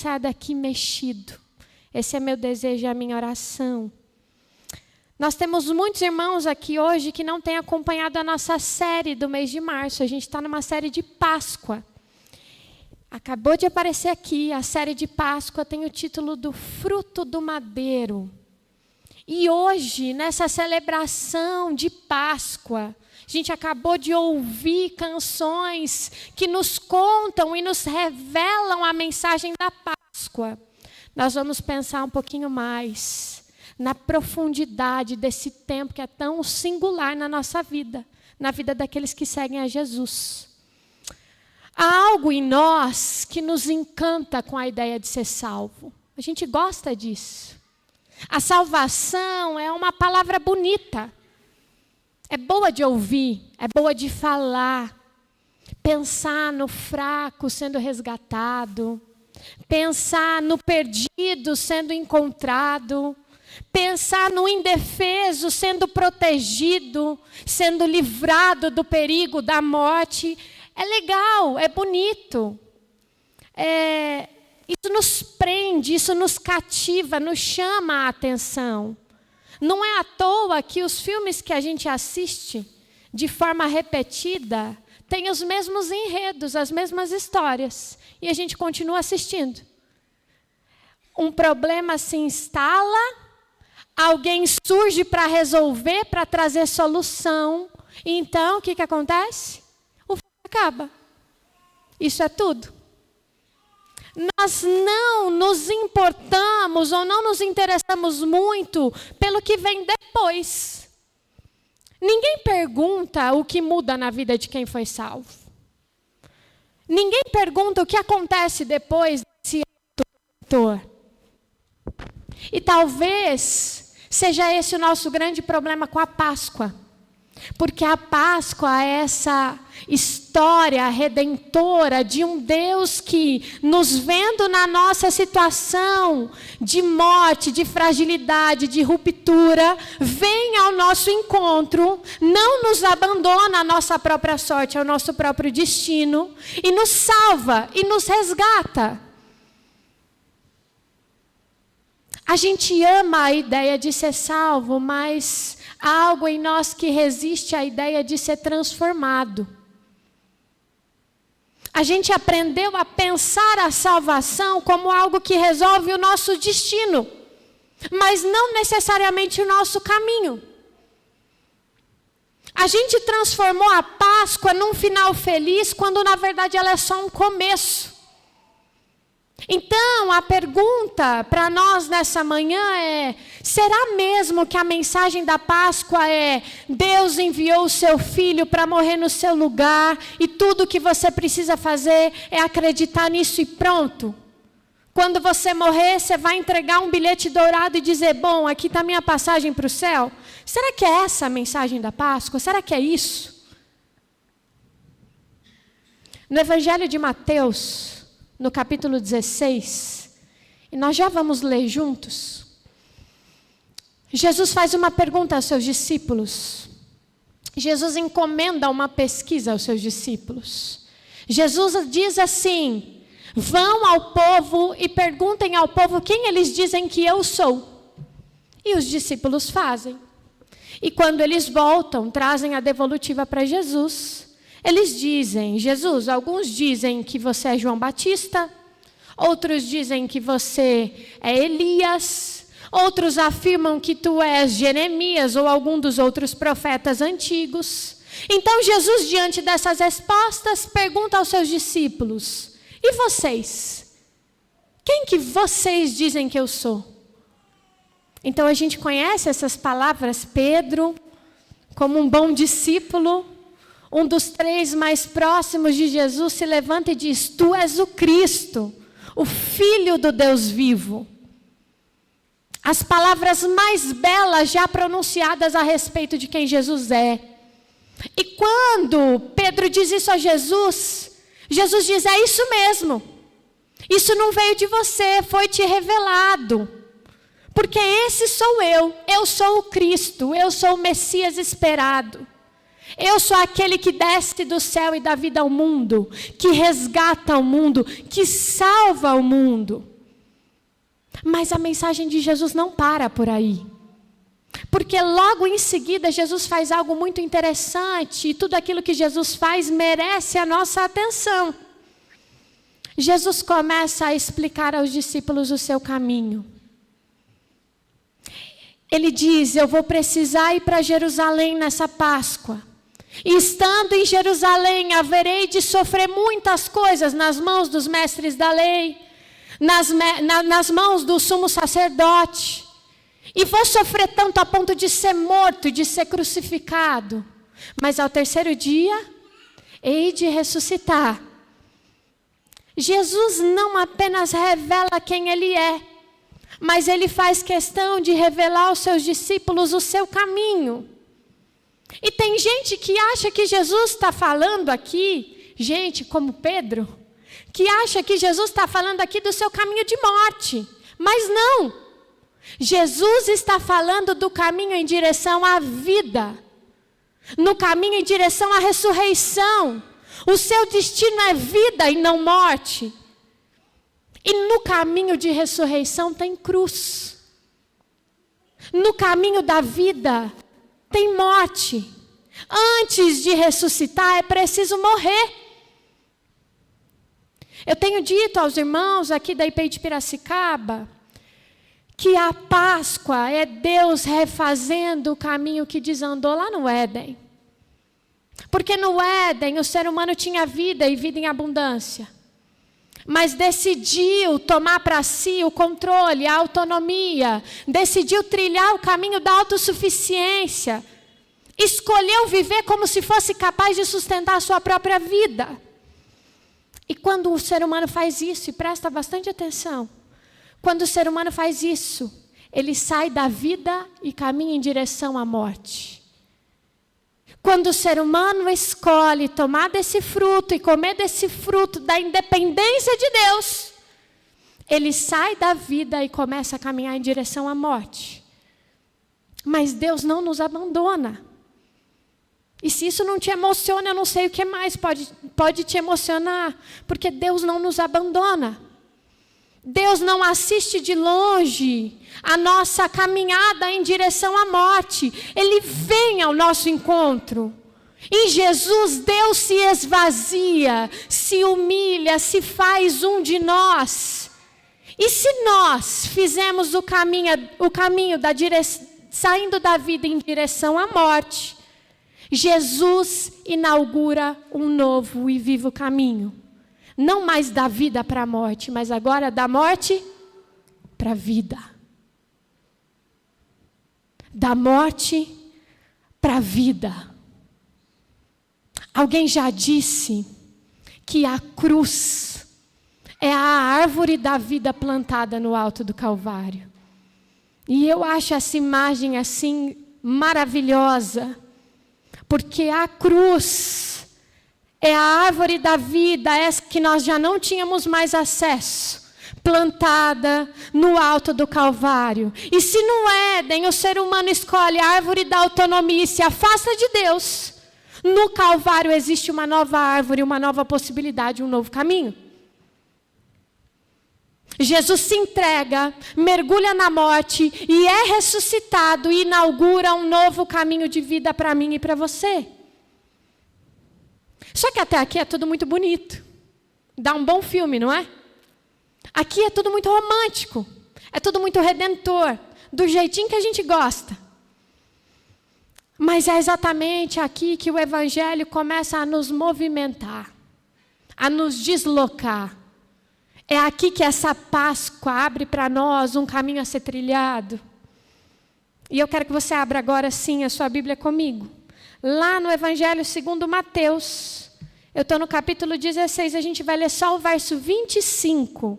saia daqui mexido. Esse é meu desejo, é a minha oração. Nós temos muitos irmãos aqui hoje que não têm acompanhado a nossa série do mês de março. A gente está numa série de Páscoa. Acabou de aparecer aqui, a série de Páscoa tem o título do Fruto do Madeiro. E hoje, nessa celebração de Páscoa, a gente acabou de ouvir canções que nos contam e nos revelam a mensagem da Páscoa. Nós vamos pensar um pouquinho mais na profundidade desse tempo que é tão singular na nossa vida, na vida daqueles que seguem a Jesus. Há algo em nós que nos encanta com a ideia de ser salvo. A gente gosta disso. A salvação é uma palavra bonita. É boa de ouvir, é boa de falar. Pensar no fraco sendo resgatado. Pensar no perdido sendo encontrado. Pensar no indefeso sendo protegido, sendo livrado do perigo da morte. É legal, é bonito. Isso nos prende, isso nos cativa, nos chama a atenção. Não é à toa que os filmes que a gente assiste de forma repetida têm os mesmos enredos, as mesmas histórias. E a gente continua assistindo. Um problema se instala, alguém surge para resolver, para trazer solução. E então, o que acontece? O filme acaba. Isso é tudo. Nós não nos importamos ou não nos interessamos muito pelo que vem depois. Ninguém pergunta o que muda na vida de quem foi salvo. Ninguém pergunta o que acontece depois desse ator. E talvez seja esse o nosso grande problema com a Páscoa. Porque a Páscoa é essa história redentora de um Deus que, nos vendo na nossa situação de morte, de fragilidade, de ruptura, vem ao nosso encontro, não nos abandona à nossa própria sorte, ao nosso próprio destino, e nos salva e nos resgata. A gente ama a ideia de ser salvo, mas há algo em nós que resiste à ideia de ser transformado. A gente aprendeu a pensar a salvação como algo que resolve o nosso destino, mas não necessariamente o nosso caminho. A gente transformou a Páscoa num final feliz, quando na verdade ela é só um começo. Então, a pergunta para nós nessa manhã é: será mesmo que a mensagem da Páscoa é Deus enviou o seu Filho para morrer no seu lugar e tudo o que você precisa fazer é acreditar nisso e pronto? Quando você morrer, você vai entregar um bilhete dourado e dizer: bom, aqui está a minha passagem para o céu? Será que é essa a mensagem da Páscoa? Será que é isso? No Evangelho de Mateus, no capítulo 16, e nós já vamos ler juntos, Jesus faz uma pergunta aos seus discípulos. Jesus encomenda uma pesquisa aos seus discípulos. Jesus diz assim: vão ao povo e perguntem ao povo quem eles dizem que eu sou. E os discípulos fazem. E quando eles voltam, trazem a devolutiva para Jesus. Eles dizem: Jesus, alguns dizem que você é João Batista, outros dizem que você é Elias, outros afirmam que tu és Jeremias ou algum dos outros profetas antigos. Então Jesus, diante dessas respostas, pergunta aos seus discípulos: e vocês? Quem que vocês dizem que eu sou? Então a gente conhece essas palavras. Pedro, como um bom discípulo, um dos 3 mais próximos de Jesus, se levanta e diz: tu és o Cristo, o Filho do Deus vivo. As palavras mais belas já pronunciadas a respeito de quem Jesus é. E quando Pedro diz isso a Jesus, Jesus diz: é isso mesmo. Isso não veio de você, foi te revelado. Porque esse sou eu sou o Cristo, eu sou o Messias esperado. Eu sou aquele que desce do céu e dá vida ao mundo, que resgata o mundo, que salva o mundo. Mas a mensagem de Jesus não para por aí. Porque logo em seguida Jesus faz algo muito interessante, e tudo aquilo que Jesus faz merece a nossa atenção. Jesus começa a explicar aos discípulos o seu caminho. Ele diz: eu vou precisar ir para Jerusalém nessa Páscoa. E estando em Jerusalém, haverei de sofrer muitas coisas nas mãos dos mestres da lei, nas mãos do sumo sacerdote. E vou sofrer tanto a ponto de ser morto, de ser crucificado. Mas ao terceiro dia, hei de ressuscitar. Jesus não apenas revela quem Ele é, mas Ele faz questão de revelar aos seus discípulos o seu caminho. E tem gente que acha que Jesus está falando aqui, gente como Pedro, que acha que Jesus está falando aqui do seu caminho de morte. Mas não. Jesus está falando do caminho em direção à vida, no caminho em direção à ressurreição. O seu destino é vida e não morte. E no caminho de ressurreição tem cruz. No caminho da vida tem morte. Antes de ressuscitar é preciso morrer. Eu tenho dito aos irmãos aqui da IPI de Piracicaba que a Páscoa é Deus refazendo o caminho que desandou lá no Éden. Porque no Éden o ser humano tinha vida e vida em abundância. Mas decidiu tomar para si o controle, a autonomia. Decidiu trilhar o caminho da autossuficiência. Escolheu viver como se fosse capaz de sustentar a sua própria vida. E quando o ser humano faz isso, e presta bastante atenção, quando o ser humano faz isso, ele sai da vida e caminha em direção à morte. Quando o ser humano escolhe tomar desse fruto e comer desse fruto da independência de Deus, ele sai da vida e começa a caminhar em direção à morte. Mas Deus não nos abandona. E se isso não te emociona, eu não sei o que mais pode te emocionar, porque Deus não nos abandona. Deus não assiste de longe a nossa caminhada em direção à morte. Ele vem ao nosso encontro. Em Jesus, Deus se esvazia, se humilha, se faz um de nós. E se nós fizemos o caminho saindo da vida em direção à morte, Jesus inaugura um novo e vivo caminho. Não mais da vida para a morte, mas agora da morte para a vida. Da morte para a vida. Alguém já disse que a cruz é a árvore da vida plantada no alto do Calvário. E eu acho essa imagem assim maravilhosa, porque a cruz é a árvore da vida, essa que nós já não tínhamos mais acesso, plantada no alto do Calvário. E se no Éden o ser humano escolhe a árvore da autonomia e se afasta de Deus, no Calvário existe uma nova árvore, uma nova possibilidade, um novo caminho. Jesus se entrega, mergulha na morte e é ressuscitado e inaugura um novo caminho de vida para mim e para você. Só que até aqui é tudo muito bonito. Dá um bom filme, não é? Aqui é tudo muito romântico. É tudo muito redentor. Do jeitinho que a gente gosta. Mas é exatamente aqui que o Evangelho começa a nos movimentar. A nos deslocar. É aqui que essa Páscoa abre para nós um caminho a ser trilhado. E eu quero que você abra agora sim a sua Bíblia comigo. Lá no Evangelho segundo Mateus, eu estou no capítulo 16, a gente vai ler só o verso 25.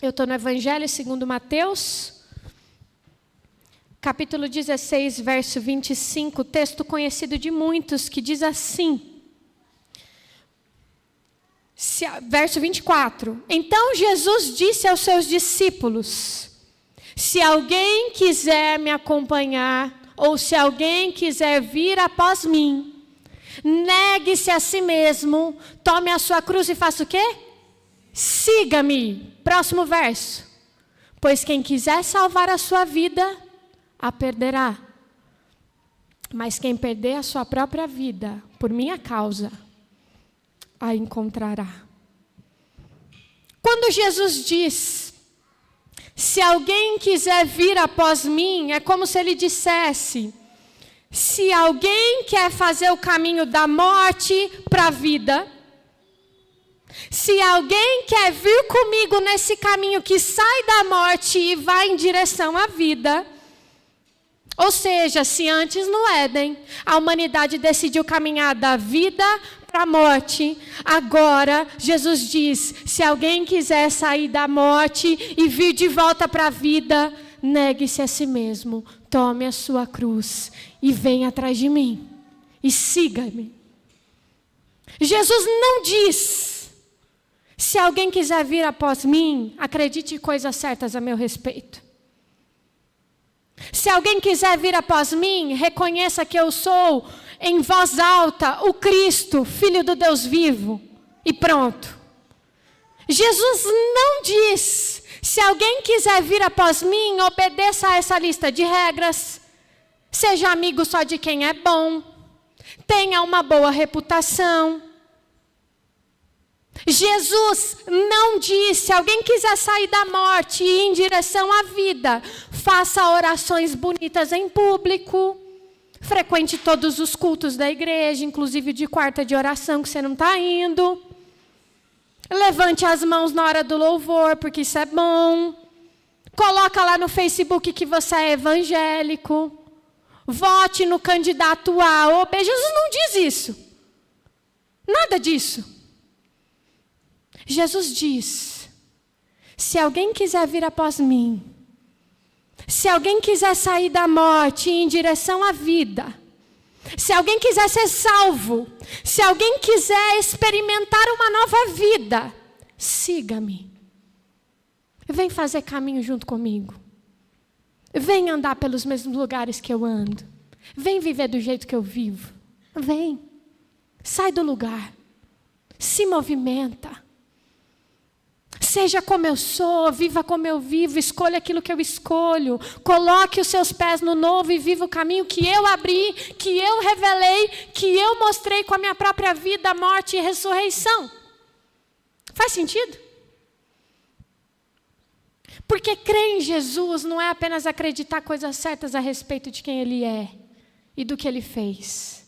Eu estou no Evangelho segundo Mateus, capítulo 16, verso 25, texto conhecido de muitos, que diz assim, verso 24. Então Jesus disse aos seus discípulos: se alguém quiser me acompanhar, ou se alguém quiser vir após mim, Negue-se a si mesmo, tome a sua cruz e faça o quê? Siga-me. Próximo verso. Pois quem quiser salvar a sua vida, a perderá. Mas quem perder a sua própria vida, por minha causa, a encontrará. Quando Jesus diz, se alguém quiser vir após mim, é como se ele dissesse, se alguém quer fazer o caminho da morte para a vida, se alguém quer vir comigo nesse caminho que sai da morte e vai em direção à vida, ou seja, se antes no Éden a humanidade decidiu caminhar da vida para a morte, agora Jesus diz, se alguém quiser sair da morte e vir de volta para a vida, negue-se a si mesmo, tome a sua cruz e venha atrás de mim e siga-me. Jesus não diz, se alguém quiser vir após mim, acredite em coisas certas a meu respeito. Se alguém quiser vir após mim, reconheça que eu sou, em voz alta, o Cristo, Filho do Deus vivo. E pronto. Jesus não diz, se alguém quiser vir após mim, obedeça a essa lista de regras. Seja amigo só de quem é bom. Tenha uma boa reputação. Jesus não disse, se alguém quiser sair da morte e ir em direção à vida, faça orações bonitas em público, frequente todos os cultos da igreja, inclusive de quarta de oração que você não está indo, levante as mãos na hora do louvor, porque isso é bom, coloca lá no Facebook que você é evangélico, vote no candidato A ou B. Jesus não diz isso, nada disso. Jesus diz, se alguém quiser vir após mim, se alguém quiser sair da morte e ir em direção à vida, se alguém quiser ser salvo, se alguém quiser experimentar uma nova vida, siga-me. Vem fazer caminho junto comigo. Vem andar pelos mesmos lugares que eu ando. Vem viver do jeito que eu vivo. Vem. Sai do lugar. Se movimenta. Seja como eu sou, viva como eu vivo, escolha aquilo que eu escolho. Coloque os seus pés no novo e viva o caminho que eu abri, que eu revelei, que eu mostrei com a minha própria vida, morte e ressurreição. Faz sentido? Porque crer em Jesus não é apenas acreditar coisas certas a respeito de quem Ele é e do que Ele fez.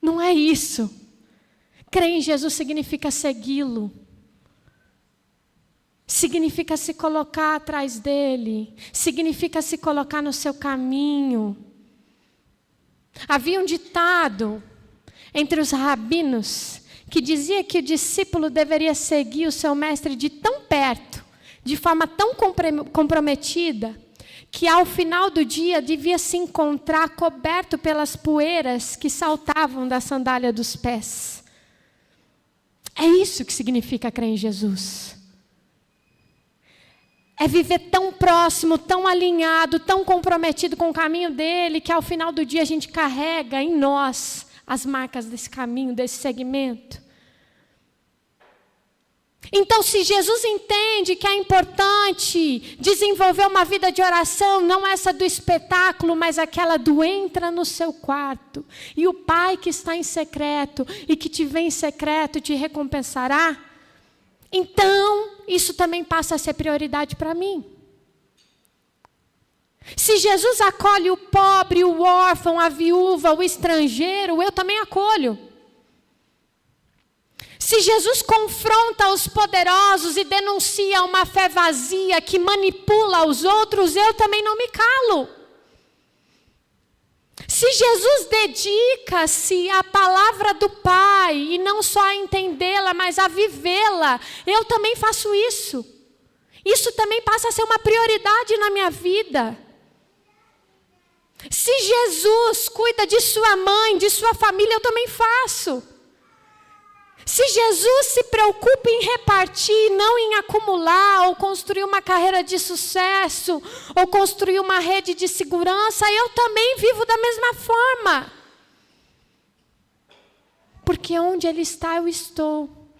Não é isso. Crer em Jesus significa segui-lo. Significa se colocar atrás dele. Significa se colocar no seu caminho. Havia um ditado entre os rabinos que dizia que o discípulo deveria seguir o seu mestre de tão perto, de forma tão comprometida, que ao final do dia devia se encontrar coberto pelas poeiras que saltavam da sandália dos pés. É isso que significa crer em Jesus. É viver tão próximo, tão alinhado, tão comprometido com o caminho dele, que ao final do dia a gente carrega em nós as marcas desse caminho, desse segmento. Então, se Jesus entende que é importante desenvolver uma vida de oração, não essa do espetáculo, mas aquela do entra no seu quarto, e o Pai que está em secreto e que te vê em secreto te recompensará, então isso também passa a ser prioridade para mim. Se Jesus acolhe o pobre, o órfão, a viúva, o estrangeiro, eu também acolho. Se Jesus confronta os poderosos e denuncia uma fé vazia que manipula os outros, eu também não me calo. Se Jesus dedica-se à palavra do Pai, e não só a entendê-la, mas a vivê-la, eu também faço isso. Isso também passa a ser uma prioridade na minha vida. Se Jesus cuida de sua mãe, de sua família, eu também faço. Se Jesus se preocupa em repartir, não em acumular, ou construir uma carreira de sucesso, ou construir uma rede de segurança, eu também vivo da mesma forma. Porque onde Ele está, eu estou.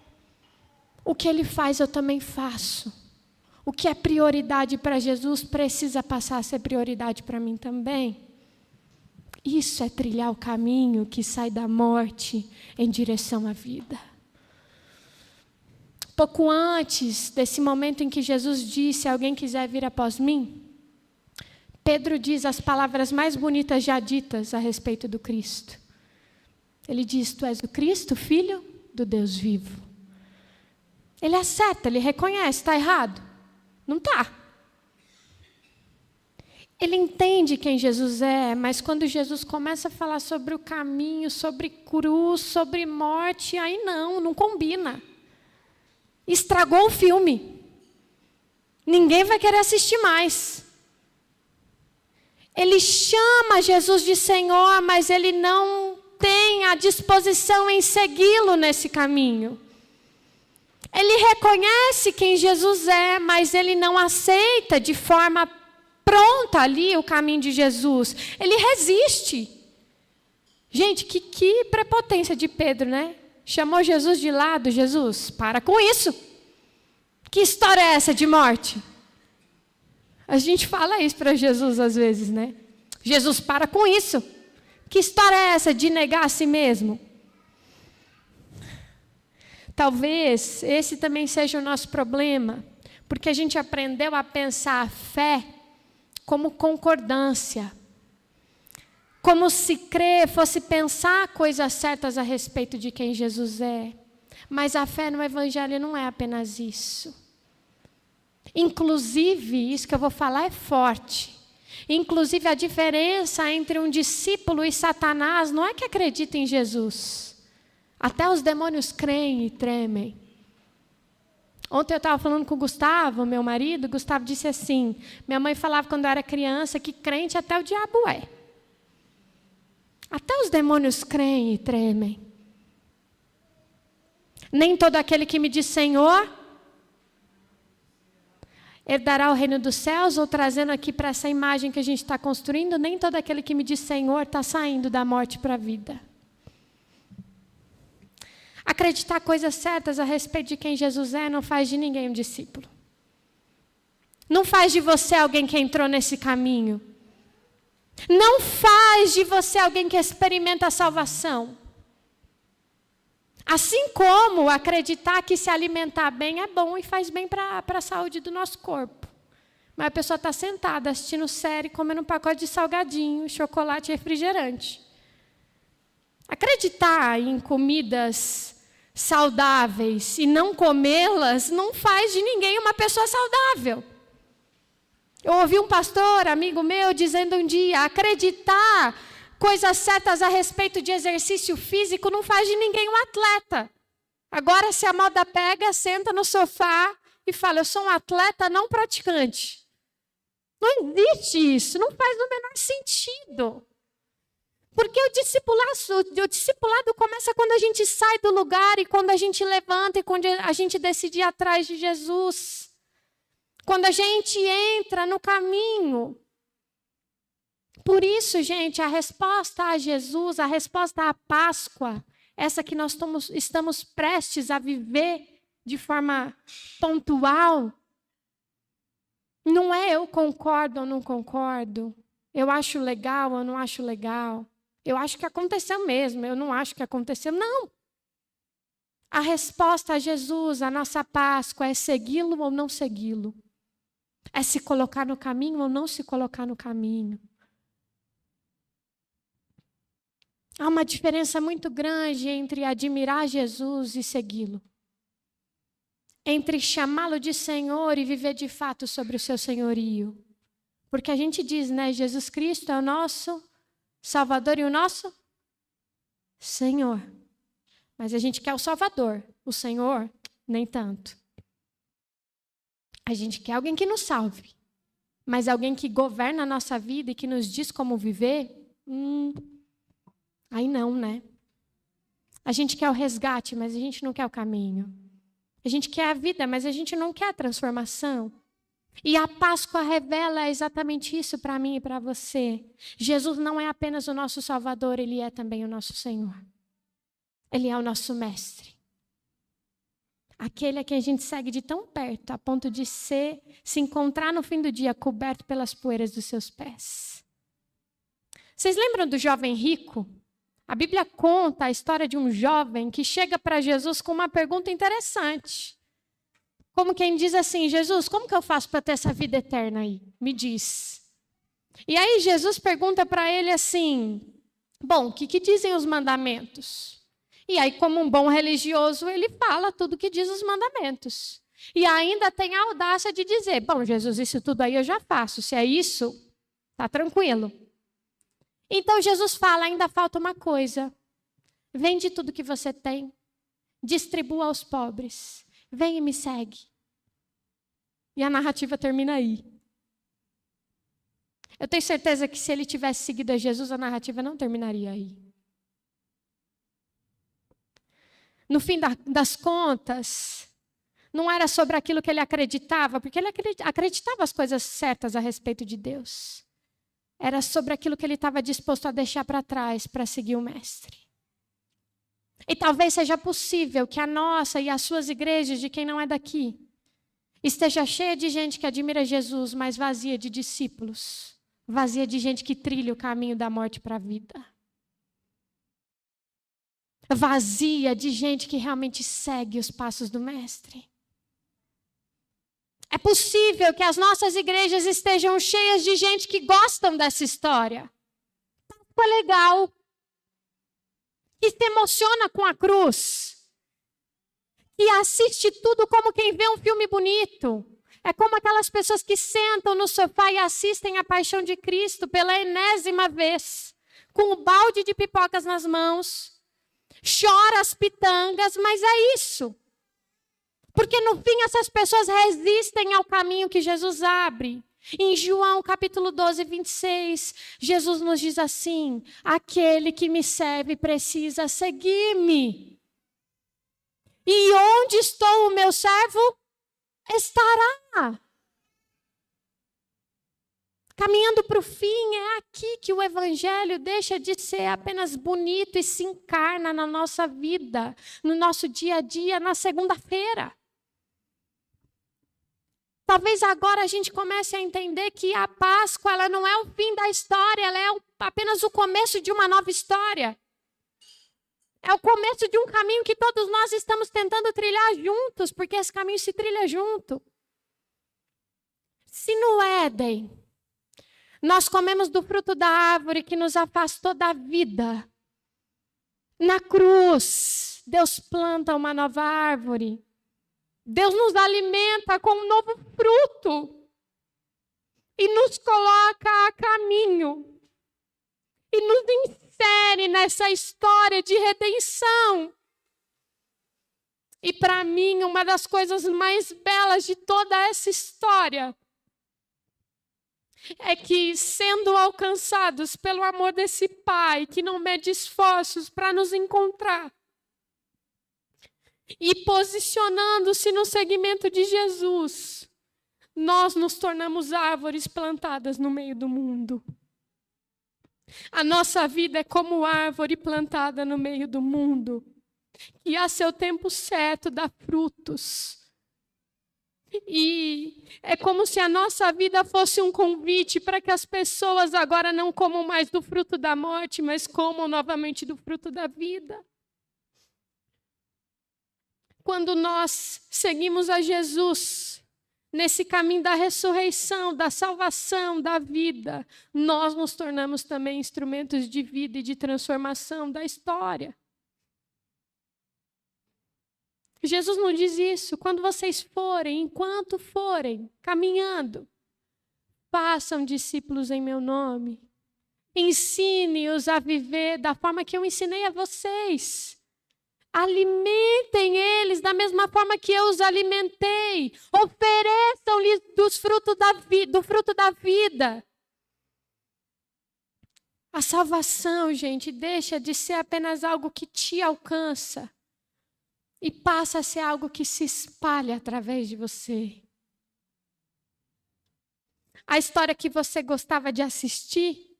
O que Ele faz, eu também faço. O que é prioridade para Jesus precisa passar a ser prioridade para mim também. Isso é trilhar o caminho que sai da morte em direção à vida. Pouco antes desse momento em que Jesus disse: se alguém quiser vir após mim, Pedro diz as palavras mais bonitas já ditas a respeito do Cristo. Ele diz: tu és o Cristo, Filho do Deus vivo. Ele acerta, ele reconhece, está errado? Não está. Ele entende quem Jesus é, mas quando Jesus começa a falar sobre o caminho, sobre cruz, sobre morte, aí não combina. Estragou o filme. Ninguém vai querer assistir mais. Ele chama Jesus de Senhor, mas ele não tem a disposição em segui-lo nesse caminho. Ele reconhece quem Jesus é, mas ele não aceita de forma pronta ali o caminho de Jesus. Ele resiste. Gente, que prepotência de Pedro, né? Chamou Jesus de lado. Jesus, para com isso. Que história é essa de morte? A gente fala isso para Jesus às vezes, né? Jesus, para com isso. Que história é essa de negar a si mesmo? Talvez esse também seja o nosso problema, porque a gente aprendeu a pensar a fé como concordância, como se crer fosse pensar coisas certas a respeito de quem Jesus é. Mas a fé no Evangelho não é apenas isso. Inclusive, isso que eu vou falar é forte. Inclusive, a diferença entre um discípulo e Satanás não é que acredita em Jesus. Até os demônios creem e tremem. Ontem eu estava falando com o Gustavo, meu marido. O Gustavo disse assim: minha mãe falava quando eu era criança que crente até o diabo é. Até os demônios creem e tremem. Nem todo aquele que me diz Senhor herdará o reino dos céus, ou trazendo aqui para essa imagem que a gente está construindo, nem todo aquele que me diz Senhor está saindo da morte para a vida. Acreditar coisas certas a respeito de quem Jesus é não faz de ninguém um discípulo. Não faz de você alguém que entrou nesse caminho. Não faz de você alguém que experimenta a salvação. Assim como acreditar que se alimentar bem é bom e faz bem para a saúde do nosso corpo. Mas a pessoa está sentada assistindo série, comendo um pacote de salgadinho, chocolate e refrigerante. Acreditar em comidas saudáveis e não comê-las não faz de ninguém uma pessoa saudável. Eu ouvi um pastor, amigo meu, dizendo um dia: acreditar coisas certas a respeito de exercício físico não faz de ninguém um atleta. Agora, se a moda pega, senta no sofá e fala: eu sou um atleta não praticante. Não existe isso, não faz o menor sentido. Porque o discipulado começa quando a gente sai do lugar e quando a gente levanta e quando a gente decide ir atrás de Jesus. Quando a gente entra no caminho. Por isso, gente, a resposta a Jesus, a resposta à Páscoa, essa que nós estamos prestes a viver de forma pontual, não é eu concordo ou não concordo, eu acho legal ou não acho legal. Eu acho que aconteceu mesmo, eu não acho que aconteceu. Não. A resposta a Jesus, a nossa Páscoa, é segui-lo ou não segui-lo. É se colocar no caminho ou não se colocar no caminho. Há uma diferença muito grande entre admirar Jesus e segui-lo. Entre chamá-lo de Senhor e viver de fato sobre o seu senhorio. Porque a gente diz, né, Jesus Cristo é o nosso Salvador e o nosso Senhor. Mas a gente quer o Salvador, o Senhor, nem tanto. A gente quer alguém que nos salve. Mas alguém que governa a nossa vida e que nos diz como viver, aí não, né? A gente quer o resgate, mas a gente não quer o caminho. A gente quer a vida, mas a gente não quer a transformação. E a Páscoa revela exatamente isso para mim e para você. Jesus não é apenas o nosso Salvador, Ele é também o nosso Senhor. Ele é o nosso mestre. Aquele a quem a gente segue de tão perto, a ponto de se encontrar no fim do dia coberto pelas poeiras dos seus pés. Vocês lembram do jovem rico? A Bíblia conta a história de um jovem que chega para Jesus com uma pergunta interessante. Como quem diz assim: Jesus, como que eu faço para ter essa vida eterna aí? Me diz. E aí Jesus pergunta para ele assim: bom, o que dizem os mandamentos? E aí, como um bom religioso, ele fala tudo o que diz os mandamentos. E ainda tem a audácia de dizer: bom, Jesus, isso tudo aí eu já faço. Se é isso, tá tranquilo. Então Jesus fala: ainda falta uma coisa. Vende tudo que você tem, distribua aos pobres, vem e me segue. E a narrativa termina aí. Eu tenho certeza que se ele tivesse seguido a Jesus, a narrativa não terminaria aí. No fim das contas, não era sobre aquilo que ele acreditava, porque ele acreditava as coisas certas a respeito de Deus. Era sobre aquilo que ele estava disposto a deixar para trás para seguir o Mestre. E talvez seja possível que a nossa e as suas igrejas, de quem não é daqui, esteja cheia de gente que admira Jesus, mas vazia de discípulos, vazia de gente que trilha o caminho da morte para a vida. Vazia de gente que realmente segue os passos do Mestre. É possível que as nossas igrejas estejam cheias de gente que gostam dessa história. Foi legal. Que se emociona com a cruz. Que assiste tudo como quem vê um filme bonito. É como aquelas pessoas que sentam no sofá e assistem a Paixão de Cristo pela enésima vez. Com o balde de pipocas nas mãos. Chora as pitangas, mas é isso. Porque no fim essas pessoas resistem ao caminho que Jesus abre. Em João capítulo 12, 26, Jesus nos diz assim: aquele que me serve precisa seguir-me. E onde estou, o meu servo estará. Caminhando para o fim, é aqui que o evangelho deixa de ser apenas bonito e se encarna na nossa vida, no nosso dia a dia, na segunda-feira. Talvez agora a gente comece a entender que a Páscoa ela não é o fim da história, ela é apenas o começo de uma nova história. É o começo de um caminho que todos nós estamos tentando trilhar juntos, porque esse caminho se trilha junto. Se no Éden nós comemos do fruto da árvore que nos afastou da vida, na cruz, Deus planta uma nova árvore. Deus nos alimenta com um novo fruto e nos coloca a caminho e nos insere nessa história de redenção. E para mim, uma das coisas mais belas de toda essa história é que, sendo alcançados pelo amor desse Pai, que não mede esforços para nos encontrar, e posicionando-se no segmento de Jesus, nós nos tornamos árvores plantadas no meio do mundo. A nossa vida é como árvore plantada no meio do mundo, que a seu tempo certo dá frutos. E é como se a nossa vida fosse um convite para que as pessoas agora não comam mais do fruto da morte, mas comam novamente do fruto da vida. Quando nós seguimos a Jesus, nesse caminho da ressurreição, da salvação, da vida, nós nos tornamos também instrumentos de vida e de transformação da história. Jesus não diz isso. Quando vocês forem, enquanto forem, caminhando, façam discípulos em meu nome. Ensine-os a viver da forma que eu ensinei a vocês. Alimentem eles da mesma forma que eu os alimentei. Ofereçam-lhes do fruto da vida. A salvação, gente, deixa de ser apenas algo que te alcança e passa a ser algo que se espalha através de você. A história que você gostava de assistir,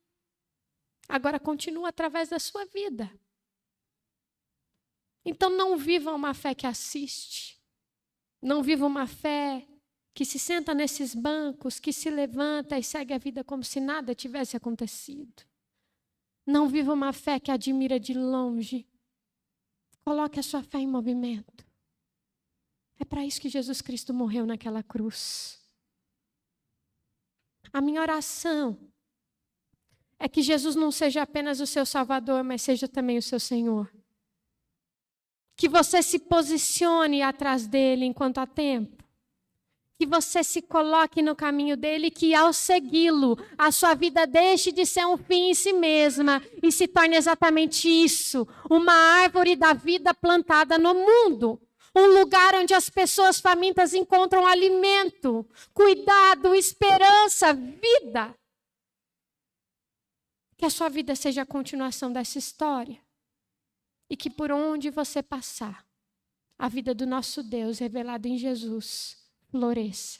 agora continua através da sua vida. Então não viva uma fé que assiste. Não viva uma fé que se senta nesses bancos, que se levanta e segue a vida como se nada tivesse acontecido. Não viva uma fé que admira de longe. Coloque a sua fé em movimento. É para isso que Jesus Cristo morreu naquela cruz. A minha oração é que Jesus não seja apenas o seu Salvador, mas seja também o seu Senhor. Que você se posicione atrás dele enquanto há tempo. Que você se coloque no caminho dele, que ao segui-lo, a sua vida deixe de ser um fim em si mesma e se torne exatamente isso, uma árvore da vida plantada no mundo. Um lugar onde as pessoas famintas encontram alimento, cuidado, esperança, vida. Que a sua vida seja a continuação dessa história. E que por onde você passar, a vida do nosso Deus revelado em Jesus floresça.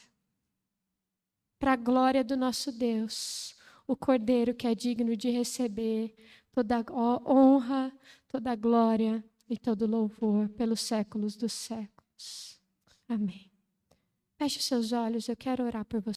Para a glória do nosso Deus, o Cordeiro que é digno de receber toda a honra, toda a glória e todo louvor pelos séculos dos séculos. Amém. Feche os seus olhos, eu quero orar por você.